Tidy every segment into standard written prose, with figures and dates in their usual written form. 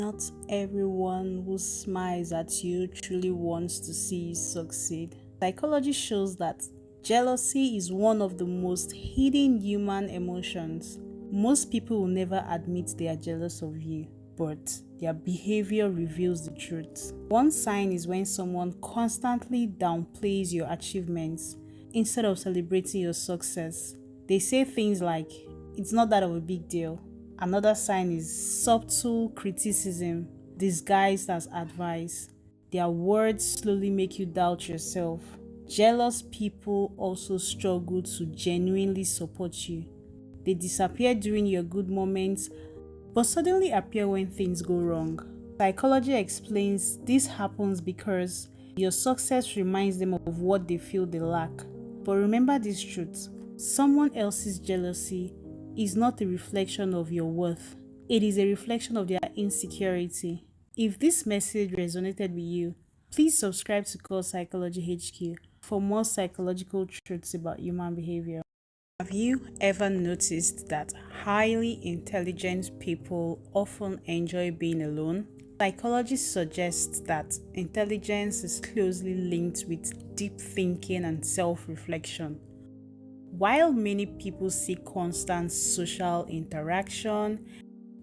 Not everyone who smiles at you truly wants to see you succeed. Psychology shows that jealousy is one of the most hidden human emotions. Most people will never admit they are jealous of you, but their behavior reveals the truth. One sign is when someone constantly downplays your achievements instead of celebrating your success. They say things like, "It's not that of a big deal." Another sign is subtle criticism disguised as advice. Their words slowly make you doubt yourself. Jealous people also struggle to genuinely support you. They disappear during your good moments, but suddenly appear when things go wrong. Psychology explains this happens because your success reminds them of what they feel they lack. But remember this truth: someone else's jealousy is not a reflection of your worth, it is a reflection of their insecurity. If this message resonated with you, please subscribe to Core Psychology HQ for more psychological truths about human behavior. Have you ever noticed that highly intelligent people often enjoy being alone? Psychology suggests that intelligence is closely linked with deep thinking and self-reflection. While many people seek constant social interaction,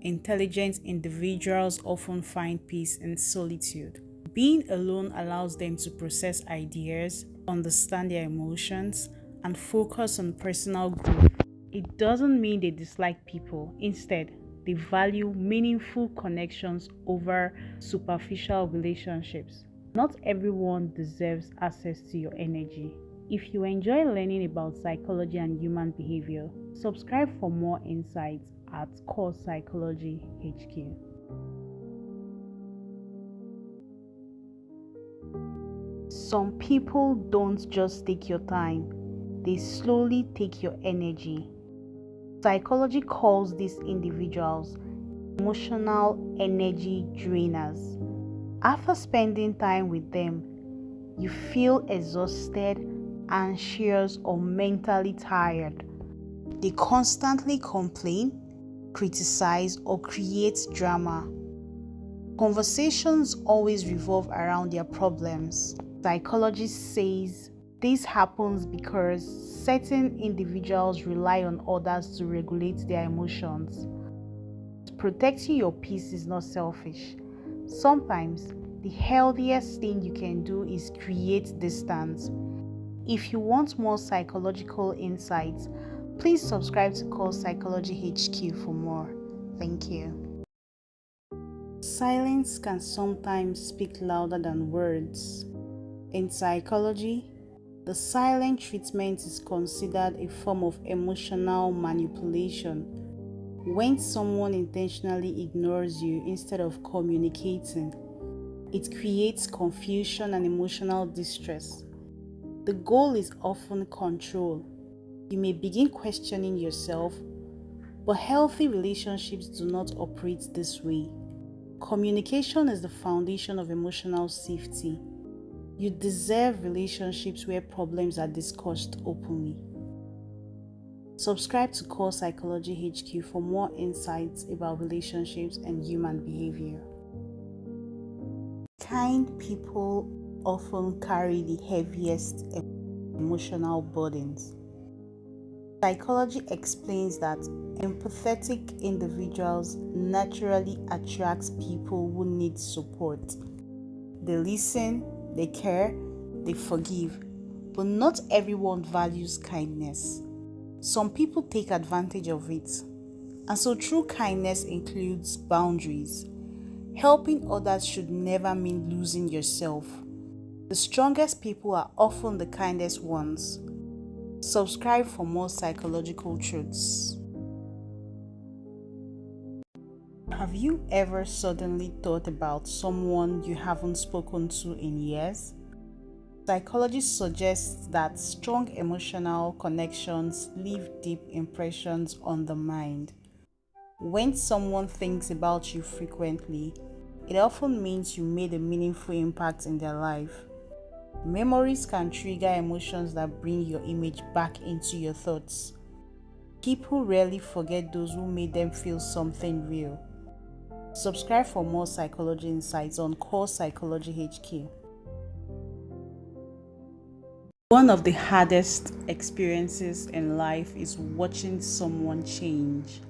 intelligent individuals often find peace in solitude. Being alone allows them to process ideas, understand their emotions, and focus on personal growth. It doesn't mean they dislike people. Instead, they value meaningful connections over superficial relationships. Not everyone deserves access to your energy. If you enjoy learning about psychology and human behavior, subscribe for more insights at Core Psychology HQ. Some people don't just take your time, they slowly take your energy. Psychology calls these individuals emotional energy drainers. After spending time with them, you feel exhausted, anxious, or mentally tired. They constantly complain, criticize, or create drama. Conversations always revolve around their problems. Psychology says this happens because certain individuals rely on others to regulate their emotions. Protecting your peace is not selfish. Sometimes the healthiest thing you can do is create distance. If you want more psychological insights, please subscribe to Core Psychology HQ for more. Thank you. Silence can sometimes speak louder than words. In psychology, the silent treatment is considered a form of emotional manipulation. When someone intentionally ignores you instead of communicating, it creates confusion and emotional distress. The goal is often control. You may begin questioning yourself, but healthy relationships do not operate this way. Communication is the foundation of emotional safety. You deserve relationships where problems are discussed openly. Subscribe to Core Psychology HQ for more insights about relationships and human behavior. Kind people often carry the heaviest emotional burdens. Psychology explains that empathetic individuals naturally attract people who need support. They listen, they care, they forgive, but not everyone values kindness. Some people take advantage of it, and so true kindness includes boundaries. Helping others should never mean losing yourself. The strongest people are often the kindest ones. Subscribe for more psychological truths. Have you ever suddenly thought about someone you haven't spoken to in years? Psychology suggests that strong emotional connections leave deep impressions on the mind. When someone thinks about you frequently, it often means you made a meaningful impact in their life. Memories can trigger emotions that bring your image back into your thoughts. People rarely forget those who made them feel something real. Subscribe for more psychology insights on Core Psychology HQ. One of the hardest experiences in life is watching someone change.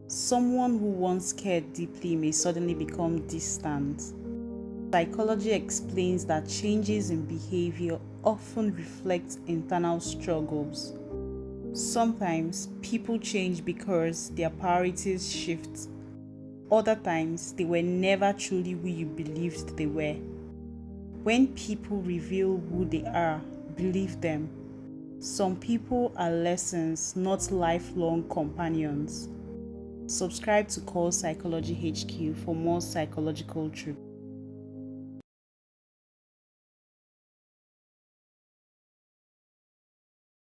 Someone who once cared deeply may suddenly become distant. Psychology explains that changes in behavior often reflect internal struggles. Sometimes people change because their priorities shift. Other times, they were never truly who you believed they were. When people reveal who they are, believe them. Some people are lessons, not lifelong companions. Subscribe to Core Psychology HQ for more psychological truth.